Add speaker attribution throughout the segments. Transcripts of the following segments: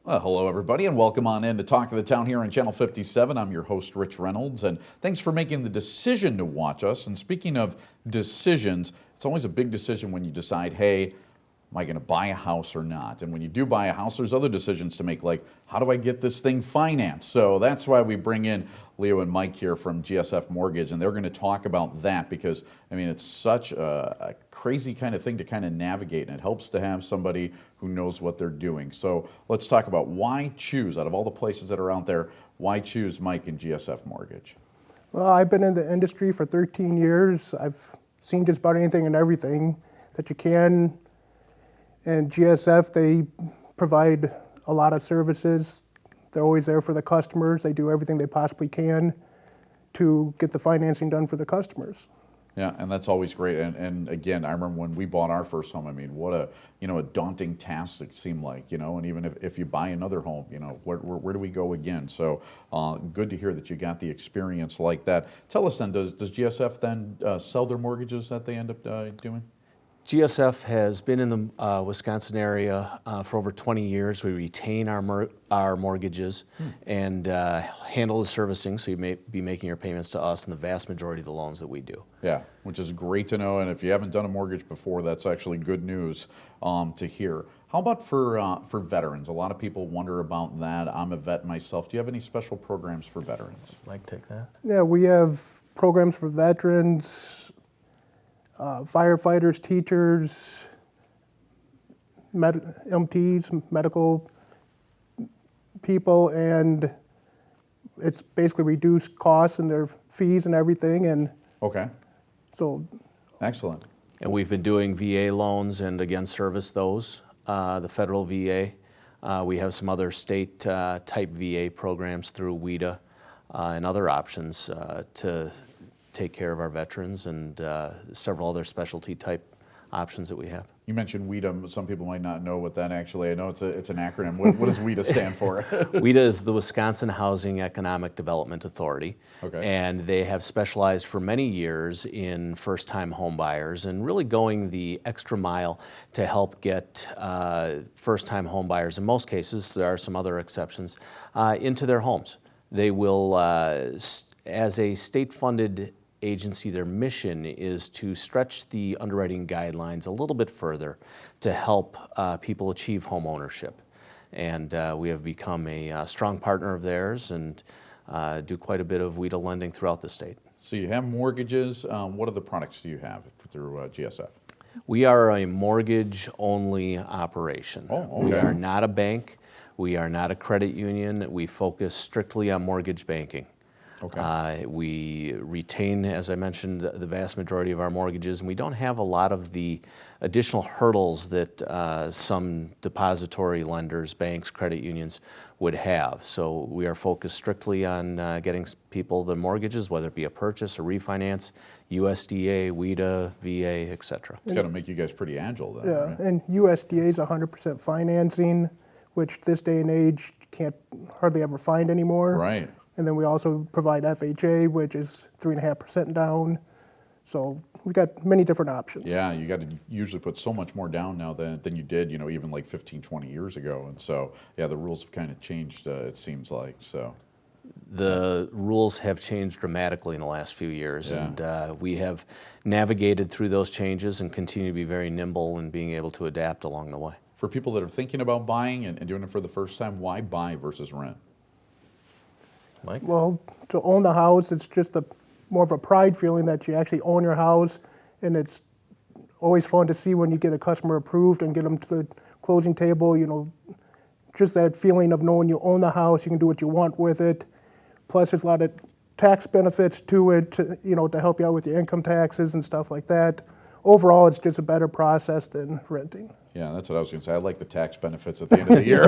Speaker 1: Well, hello, everybody, and welcome on in to Talk of the Town here on Channel 57. I'm your host, Rich Reynolds, and thanks for making the decision to watch us. And speaking of decisions, it's always a big decision when you decide, hey, am I going to buy a house or not? And when you do buy a house, there's other decisions to make, like, how do I get this thing financed? So that's why we bring in Leo and Mike here from GSF Mortgage, and they're going to talk about that because, I mean, it's such a crazy kind of thing to kind of navigate, and it helps to have somebody who knows what they're doing. So let's talk about why choose, out of all the places that are out there, why choose Mike and GSF Mortgage?
Speaker 2: Well, I've been in the industry for 13 years. I've seen just about anything and everything that you can. And GSF, they provide a lot of services. They're always there for the customers. They do everything they possibly can to get the financing done for the customers.
Speaker 1: Yeah, and that's always great. And again, I remember when we bought our first home, I mean, what a daunting task it seemed like, and even if you buy another home, where do we go again? So good to hear that you got the experience like that. Tell us then, does GSF then sell their mortgages that they end up doing?
Speaker 3: GSF has been in the Wisconsin area for over 20 years. We retain our mortgages and handle the servicing, so you may be making your payments to us in the vast majority of the loans that we do.
Speaker 1: Yeah, which is great to know, and if you haven't done a mortgage before, that's actually good news to hear. How about for veterans? A lot of people wonder about that. I'm a vet myself. Do you have any special programs for veterans?
Speaker 3: Mike, take that.
Speaker 2: Yeah, we have programs for veterans, firefighters, teachers, MTs, medical people, and it's basically reduced costs and their fees and everything. And
Speaker 1: okay.
Speaker 2: So,
Speaker 1: excellent.
Speaker 3: And we've been doing VA loans and again service those, the federal VA. We have some other state type VA programs through WIDA and other options to take care of our veterans and several other specialty type options that we have.
Speaker 1: You mentioned WIDA. Some people might not know what that actually, I know it's an acronym. What does WIDA stand for?
Speaker 3: WIDA is the Wisconsin Housing Economic Development Authority. Okay. And they have specialized for many years in first-time home buyers and really going the extra mile to help get first-time home buyers, in most cases, there are some other exceptions, into their homes. They will, as a state-funded agency, their mission is to stretch the underwriting guidelines a little bit further to help people achieve home ownership. And we have become a strong partner of theirs and do quite a bit of WIDA lending throughout the state.
Speaker 1: So you have mortgages. What other products do you have through GSF?
Speaker 3: We are a mortgage-only operation.
Speaker 1: Oh, okay.
Speaker 3: We are not a bank. We are not a credit union. We focus strictly on mortgage banking. Okay. We retain, as I mentioned, the vast majority of our mortgages, and we don't have a lot of the additional hurdles that some depository lenders, banks, credit unions would have. So we are focused strictly on getting people the mortgages, whether it be a purchase, a refinance, USDA, WIDA, VA, et cetera.
Speaker 1: It's got to make you guys pretty agile then.
Speaker 2: yeah,
Speaker 1: right?
Speaker 2: and USDA is 100% financing, which this day and age can't hardly ever find anymore.
Speaker 1: Right.
Speaker 2: And then we also provide FHA, which is 3.5% down. So we got many different options.
Speaker 1: Yeah, you got to usually put so much more down now than you did, even like 15, 20 years ago. And so, yeah, the rules have kind of changed, it seems like. So
Speaker 3: the rules have changed dramatically in the last few years,
Speaker 1: yeah.
Speaker 3: And we have navigated through those changes and continue to be very nimble in being able to adapt along the way. For
Speaker 1: people that are thinking about buying and doing it for the first time, why buy versus rent?
Speaker 3: Mike?
Speaker 2: Well, to own the house, it's just more of a pride feeling that you actually own your house, and it's always fun to see when you get a customer approved and get them to the closing table, just that feeling of knowing you own the house, you can do what you want with it. Plus, there's a lot of tax benefits to it, to help you out with your income taxes and stuff like that. Overall, it's just a better process than renting.
Speaker 1: Yeah, that's what I was going to say. I like the tax benefits at the end of the year.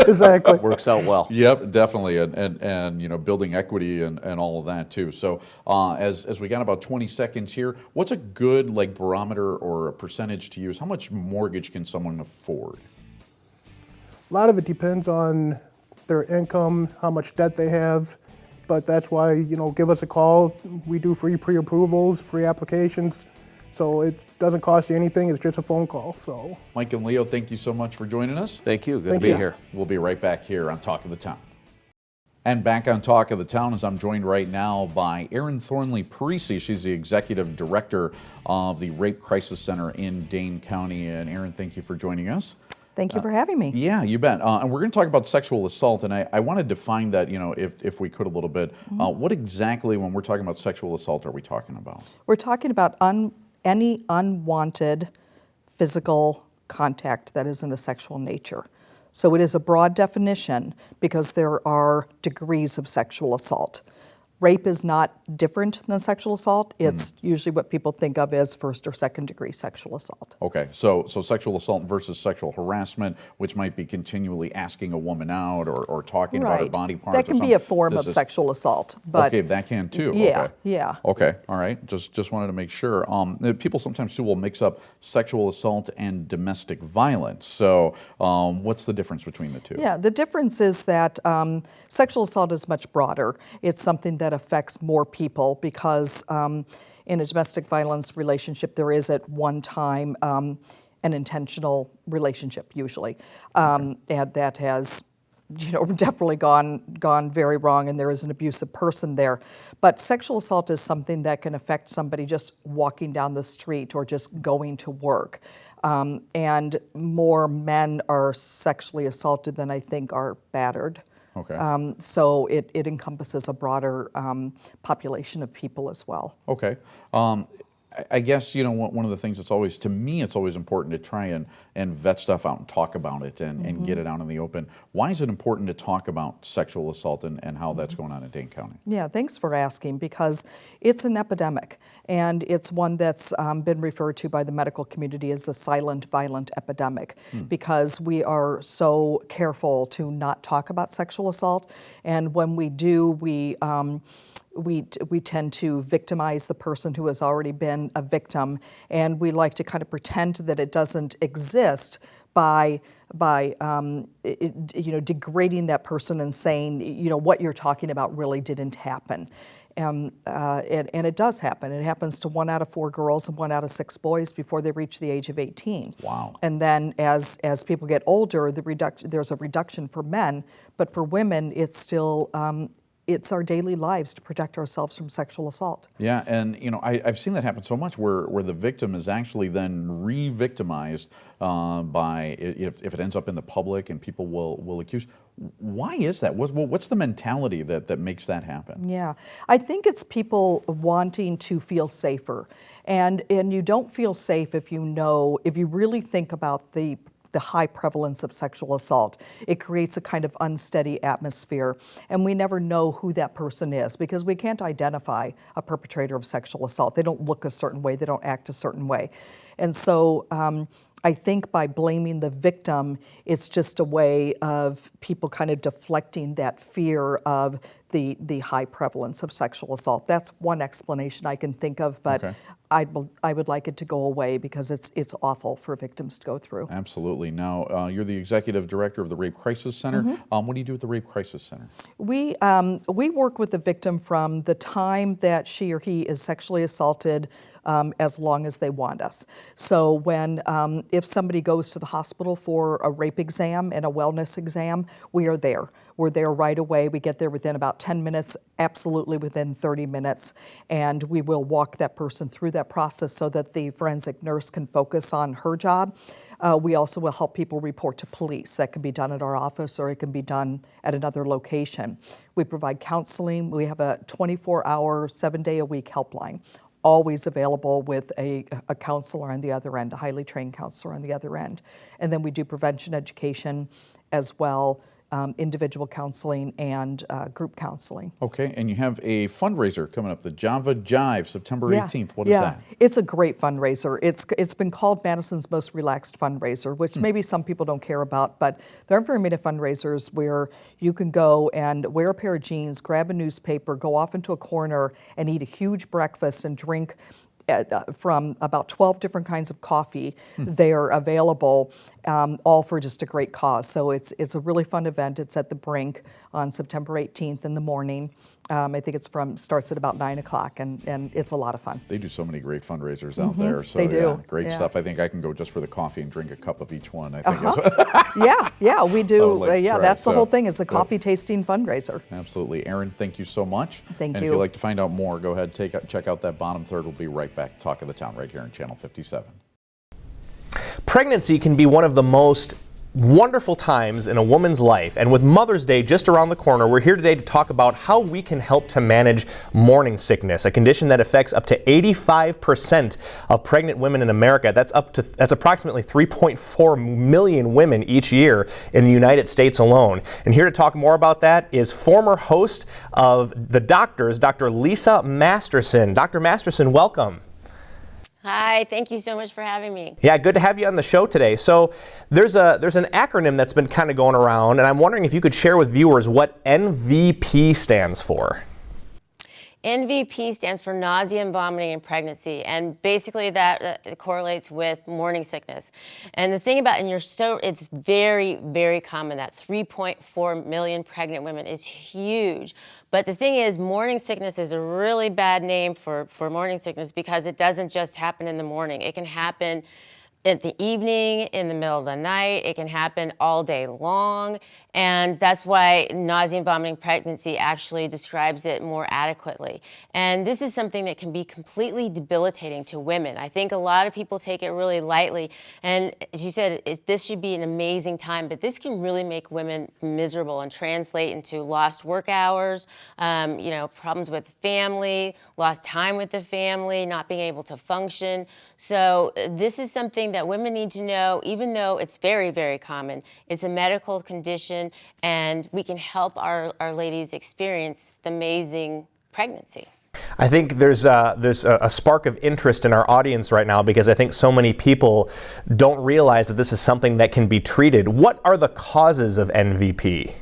Speaker 2: Exactly.
Speaker 3: Works out well.
Speaker 1: Yep, definitely, and building equity and all of that too. So as we got about 20 seconds here, what's a good barometer or a percentage to use? How much mortgage can someone afford?
Speaker 2: A lot of it depends on their income, how much debt they have, but that's why, give us a call. We do free pre-approvals, free applications So it doesn't cost you anything. It's just a phone call. So
Speaker 1: Mike and Leo, thank you so much for joining us.
Speaker 3: Thank you. Good
Speaker 2: Thank
Speaker 3: to be
Speaker 2: you.
Speaker 3: here.
Speaker 1: We'll be right back here on Talk of the Town. And back on Talk of the Town, as I'm joined right now by Erin Thornley Parisi. She's the Executive Director of the Rape Crisis Center in Dane County. And Erin, thank you for joining us.
Speaker 4: Thank you for having me.
Speaker 1: Yeah, you bet. And we're going to talk about sexual assault, and I want to define that, if we could a little bit. What exactly, when we're talking about sexual assault, are we talking about?
Speaker 4: We're talking about any unwanted physical contact that is in a sexual nature. So it is a broad definition because there are degrees of sexual assault. Rape is not different than sexual assault. It's usually what people think of as first or second degree sexual assault.
Speaker 1: Okay, so sexual assault versus sexual harassment, which might be continually asking a woman out or talking about her body parts.
Speaker 4: That can be a form of sexual assault. But
Speaker 1: okay, that can too.
Speaker 4: Yeah,
Speaker 1: okay.
Speaker 4: yeah.
Speaker 1: Okay, all right. Just wanted to make sure. People sometimes too will mix up sexual assault and domestic violence. So what's the difference between the two?
Speaker 4: Yeah, the difference is that sexual assault is much broader. It's something that affects more people because in a domestic violence relationship, there is at one time an intentional relationship usually, and that has definitely gone very wrong, and there is an abusive person there. But sexual assault is something that can affect somebody just walking down the street or just going to work. And more men are sexually assaulted than I think are battered.
Speaker 1: Okay.
Speaker 4: So it encompasses a broader population of people as well.
Speaker 1: Okay. I guess, one of the things that's always, to me, it's always important to try and vet stuff out and talk about it and get it out in the open. Why is it important to talk about sexual assault and how that's going on in Dane County?
Speaker 4: Yeah, thanks for asking, because it's an epidemic, and it's one that's been referred to by the medical community as the silent violent epidemic, because we are so careful to not talk about sexual assault, and when we do, we tend to victimize the person who has already been a victim, and we like to kind of pretend that it doesn't exist by degrading that person and saying, what you're talking about really didn't happen. And it does happen. It happens to 1 out of 4 girls and 1 out of 6 boys before they reach the age of 18.
Speaker 1: Wow.
Speaker 4: And then as people get older, there's a reduction for men, but for women, it's still it's our daily lives to protect ourselves from sexual assault.
Speaker 1: Yeah, and I've seen that happen so much where the victim is actually then re-victimized by, if it ends up in the public and people will accuse. Why is that? What's the mentality that makes that happen?
Speaker 4: Yeah, I think it's people wanting to feel safer, and you don't feel safe if you really think about the high prevalence of sexual assault. It creates a kind of unsteady atmosphere, and we never know who that person is because we can't identify a perpetrator of sexual assault. They don't look a certain way, they don't act a certain way. And so I think by blaming the victim, it's just a way of people kind of deflecting that fear of the high prevalence of sexual assault. That's one explanation I can think of, but okay. I would like it to go away because it's awful for victims to go through.
Speaker 1: Absolutely. Now, you're the Executive Director of the Rape Crisis Center. What do you do at the Rape Crisis Center?
Speaker 4: We work with the victim from the time that she or he is sexually assaulted as long as they want us. So if somebody goes to the hospital for a rape exam and a wellness exam, we are there. We're there right away. We get there within about 10 minutes, absolutely within 30 minutes, and we will walk that person through that process so that the forensic nurse can focus on her job. We also will help people report to police. That can be done at our office or it can be done at another location. We provide counseling. We have a 24-hour, 7-day-a-week helpline, always available with a counselor on the other end, a highly trained counselor on the other end. And then we do prevention education as well, individual counseling and group counseling.
Speaker 1: Okay, and you have a fundraiser coming up, the Java Jive, September 18th. What is that?
Speaker 4: It's a great fundraiser. It's been called Madison's most relaxed fundraiser, which maybe some people don't care about, but there aren't very many fundraisers where you can go and wear a pair of jeans, grab a newspaper, go off into a corner and eat a huge breakfast and drink from about 12 different kinds of coffee. They are available, all for just a great cause. So it's a really fun event. It's at the Brink on September 18th in the morning. I think starts at about 9 o'clock, and it's a lot of fun.
Speaker 1: They do so many great fundraisers out there. So
Speaker 4: They do.
Speaker 1: Yeah, great
Speaker 4: Yeah.
Speaker 1: stuff. I think I can go just for the coffee and drink a cup of each one. I think
Speaker 4: Yeah, we do.
Speaker 1: I would like to try,
Speaker 4: That's the
Speaker 1: so,
Speaker 4: whole thing, is a
Speaker 1: good.
Speaker 4: coffee tasting fundraiser.
Speaker 1: Absolutely. Aaron, thank you so much.
Speaker 4: Thank
Speaker 1: and
Speaker 4: you.
Speaker 1: if you'd like to find out more, go ahead, check out that bottom third. We'll be right back. Talk of the Town right here on Channel 57.
Speaker 5: Pregnancy can be one of the most wonderful times in a woman's life, and with Mother's Day just around the corner, we're here today to talk about how we can help to manage morning sickness, a condition that affects up to 85% of pregnant women in America. That's approximately 3.4 million women each year in the United States alone. And here to talk more about that is former host of The Doctors, Dr. Lisa Masterson. Dr. Masterson, welcome.
Speaker 6: Hi, thank you so much for having me.
Speaker 5: Yeah, good to have you on the show today. So there's an acronym that's been kind of going around, and I'm wondering if you could share with viewers what NVP stands for.
Speaker 6: NVP stands for nausea and vomiting in pregnancy, and basically that correlates with morning sickness. And the thing about, it's very, very common that 3.4 million pregnant women is huge. But the thing is, morning sickness is a really bad name for morning sickness because it doesn't just happen in the morning. It can happen in the evening, in the middle of the night. It can happen all day long. And that's why nausea and vomiting pregnancy actually describes it more adequately. And this is something that can be completely debilitating to women. I think a lot of people take it really lightly. And as you said, this should be an amazing time, but this can really make women miserable and translate into lost work hours, problems with family, lost time with the family, not being able to function. So this is something that women need to know, even though it's very, very common. It's a medical condition, and we can help our ladies experience the amazing pregnancy.
Speaker 5: I think there's a spark of interest in our audience right now because I think so many people don't realize that this is something that can be treated. What are the causes of NVP?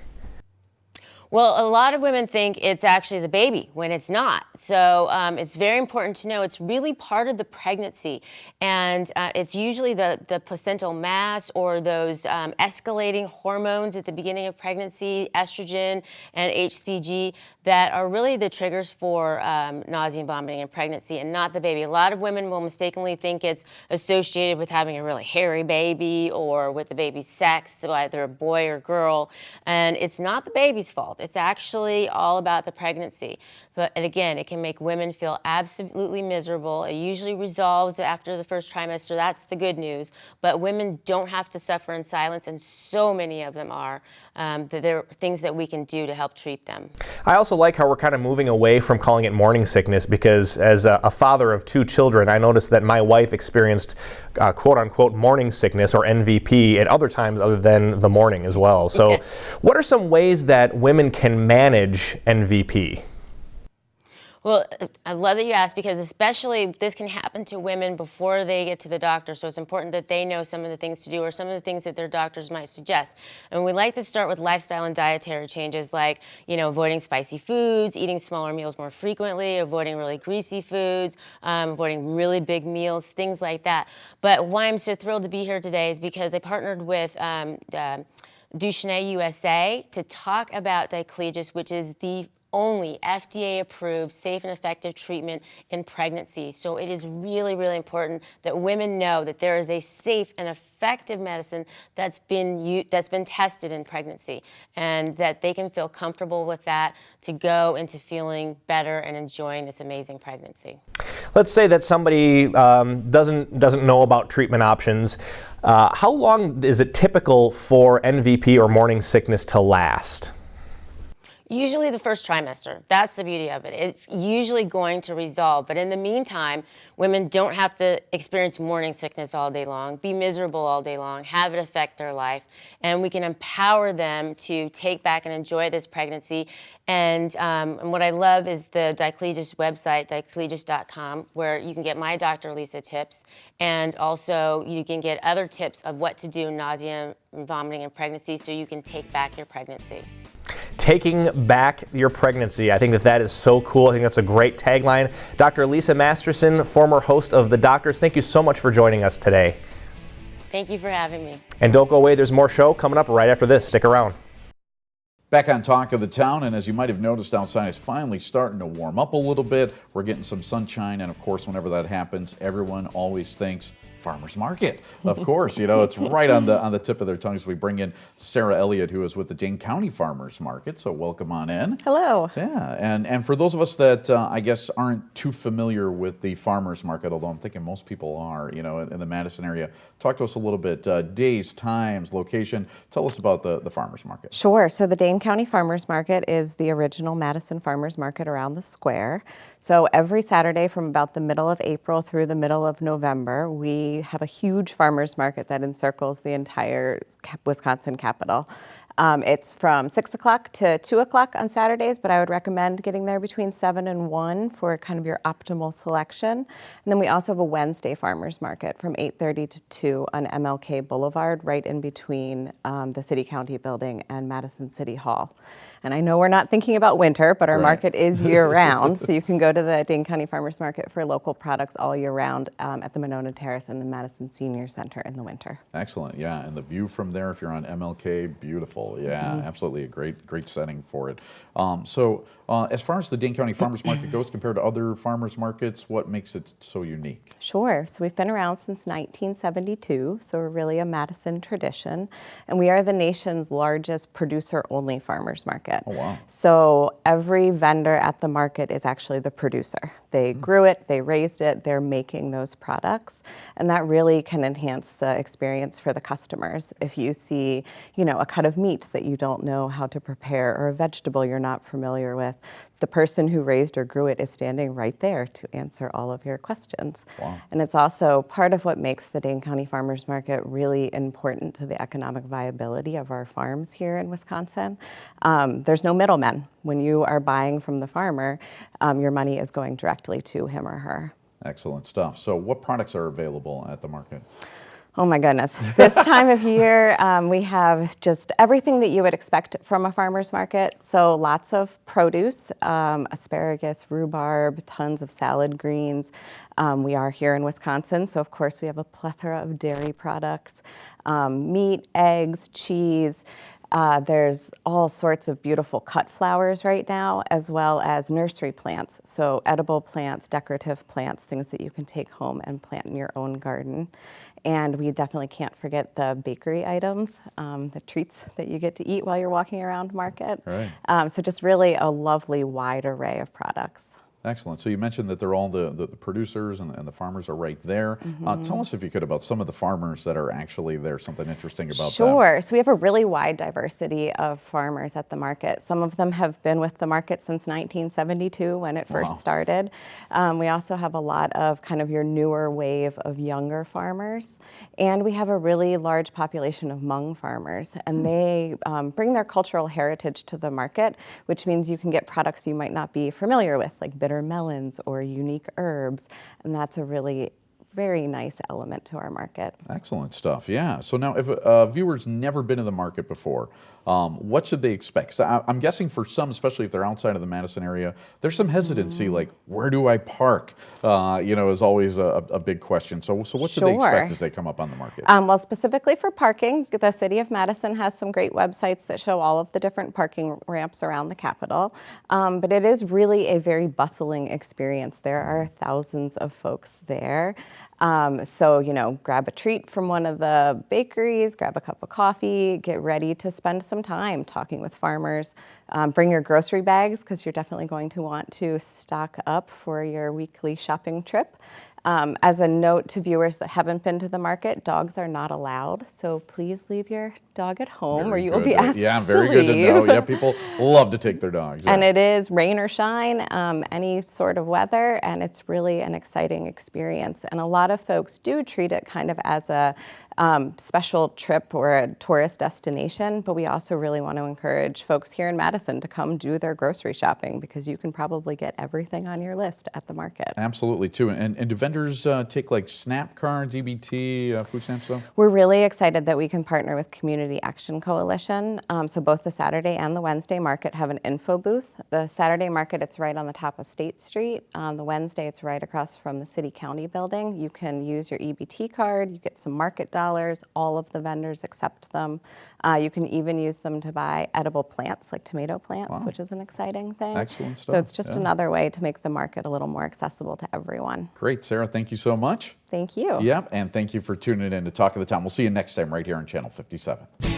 Speaker 6: Well, a lot of women think it's actually the baby when it's not. So it's very important to know it's really part of the pregnancy. And it's usually the placental mass or those escalating hormones at the beginning of pregnancy, estrogen and HCG, that are really the triggers for nausea and vomiting in pregnancy, and not the baby. A lot of women will mistakenly think it's associated with having a really hairy baby or with the baby's sex, so either a boy or girl. And it's not the baby's fault. It's actually all about the pregnancy. And again, it can make women feel absolutely miserable. It usually resolves after the first trimester. That's the good news. But women don't have to suffer in silence, and so many of them are. There are things that we can do to help treat them.
Speaker 5: I also like how we're kind of moving away from calling it morning sickness because as a father of 2 children, I noticed that my wife experienced quote-unquote morning sickness, or NVP, at other times other than the morning as well. So what are some ways that women can manage NVP?
Speaker 6: Well, I love that you asked, because especially this can happen to women before they get to the doctor. So it's important that they know some of the things to do or some of the things that their doctors might suggest. And we like to start with lifestyle and dietary changes like, avoiding spicy foods, eating smaller meals more frequently, avoiding really greasy foods, avoiding really big meals, things like that. But why I'm so thrilled to be here today is because I partnered with Duchenne USA to talk about Diclegis, which is the only FDA-approved safe and effective treatment in pregnancy. So it is really, really important that women know that there is a safe and effective medicine that's been tested in pregnancy, and that they can feel comfortable with that to go into feeling better and enjoying this amazing pregnancy.
Speaker 5: Let's say that somebody doesn't know about treatment options. How long is it typical for NVP or morning sickness to last?
Speaker 6: Usually the first trimester. That's the beauty of it. It's usually going to resolve. But in the meantime, women don't have to experience morning sickness all day long, be miserable all day long, have it affect their life. And we can empower them to take back and enjoy this pregnancy. And what I love is the Diclegis website, diclegis.com, where you can get my Dr. Lisa tips. And also you can get other tips of what to do, nausea and vomiting in pregnancy, so you can take back your pregnancy.
Speaker 5: Taking back your pregnancy. I think that is so cool. I think that's a great tagline. Dr. Lisa Masterson, former host of The Doctors, thank you so much for joining us today.
Speaker 6: Thank you for having me.
Speaker 5: And don't go away, there's more show coming up right after this. Stick around.
Speaker 1: Back on Talk of the Town, and as you might have noticed outside, it's finally starting to warm up a little bit. We're getting some sunshine, and of course, whenever that happens, everyone always thinks farmers market. Of course, it's right on the tip of their tongues. We bring in Sarah Elliott, who is with the Dane County Farmers Market. So welcome on in.
Speaker 7: Hello.
Speaker 1: Yeah, and for those of us that I guess aren't too familiar with the farmers market, although I'm thinking most people are, in the Madison area, talk to us a little bit. Days, times, location. Tell us about the farmers market.
Speaker 7: Sure. So the Dane County Farmers Market is the original Madison Farmers Market around the square. So every Saturday from about the middle of April through the middle of November, we have a huge farmers market that encircles the entire Wisconsin capital. It's from 6 o'clock to 2 o'clock on Saturdays, but I would recommend getting there between 7 and 1 for kind of your optimal selection. And then we also have a Wednesday farmers market from 8:30 to 2 on MLK Boulevard, right in between the City County Building and Madison City Hall. And I know we're not thinking about winter, but our market is year-round, so you can go to the Dane County Farmers Market for local products all year round at the Monona Terrace and the Madison Senior Center in the winter.
Speaker 1: Excellent, yeah, and the view from there, if you're on MLK, beautiful. Yeah, absolutely a great setting for it. So as far as the Dane County Farmers Market goes, compared to other farmers markets, what makes it so unique?
Speaker 7: Sure. So we've been around since 1972, so we're really a Madison tradition, and we are the nation's largest producer-only farmers market.
Speaker 1: Oh, wow.
Speaker 7: So every vendor at the market is actually the producer. They grew it, they raised it, they're making those products, and that really can enhance the experience for the customers. If you see, a cut of meat that you don't know how to prepare or a vegetable you're not familiar with, the person who raised or grew it is standing right there to answer all of your questions.
Speaker 1: Wow.
Speaker 7: And it's also part of what makes the Dane County Farmers Market really important to the economic viability of our farms here in Wisconsin. There's no middlemen. When you are buying from the farmer, your money is going directly to him or her.
Speaker 1: Excellent stuff. So what products are available at the market?
Speaker 7: Oh my goodness. This time of year, we have just everything that you would expect from a farmer's market. So lots of produce, asparagus, rhubarb, tons of salad greens. We are here in Wisconsin, so of course we have a plethora of dairy products, meat, eggs, cheese. There's all sorts of beautiful cut flowers right now, as well as nursery plants. So edible plants, decorative plants, things that you can take home and plant in your own garden. And we definitely can't forget the bakery items, the treats that you get to eat while you're walking around market.
Speaker 1: Right.
Speaker 7: So just really a lovely wide array of products.
Speaker 1: Excellent. So you mentioned that they're all the producers and the farmers are right there. Tell us, if you could, about some of the farmers that are actually there, something interesting about that.
Speaker 7: Sure. So we have a really wide diversity of farmers at the market. Some of them have been with the market since 1972 when it first started. We also have a lot of kind of your newer wave of younger farmers. And we have a really large population of Hmong farmers. And they bring their cultural heritage to the market, which means you can get products you might not be familiar with, like bitter melons or unique herbs, and that's a really very nice element to our market.
Speaker 1: Excellent stuff, yeah. So now, if a viewer's never been in the market before, what should they expect? So I'm guessing for some, especially if they're outside of the Madison area, there's some hesitancy, like, where do I park? Is always a big question. So what should they expect as they come up on the market?
Speaker 7: Well, specifically for parking, the City of Madison has some great websites that show all of the different parking ramps around the Capitol. But it is really a very bustling experience. There are thousands of folks there. So, grab a treat from one of the bakeries, grab a cup of coffee, get ready to spend some time talking with farmers. Bring your grocery bags, because you're definitely going to want to stock up for your weekly shopping trip. As a note to viewers that haven't been to the market, dogs are not allowed, so please leave your dog at home or you will be asked to leave.
Speaker 1: Yeah, very good to know. Yeah, people love to take their dogs. Yeah.
Speaker 7: And it is rain or shine, any sort of weather, and it's really an exciting experience. And a lot of folks do treat it kind of as a special trip or a tourist destination, but we also really want to encourage folks here in Madison to come do their grocery shopping, because you can probably get everything on your list at the market.
Speaker 1: Absolutely, too. And do vendors vendors take like SNAP cards, EBT, food stamp stuff?
Speaker 7: We're really excited that we can partner with Community Action Coalition. So both the Saturday and the Wednesday market have an info booth. The Saturday market, it's right on the top of State Street. The Wednesday, it's right across from the City County building. You can use your EBT card, you get some market dollars, all of the vendors accept them. You can even use them to buy edible plants like tomato plants, which is an exciting thing.
Speaker 1: Excellent stuff.
Speaker 7: So it's just another way to make the market a little more accessible to everyone.
Speaker 1: Great, Sarah, thank you so much.
Speaker 7: Thank you.
Speaker 1: Yep, and thank you for tuning in to Talk of the Town. We'll see you next time right here on Channel 57.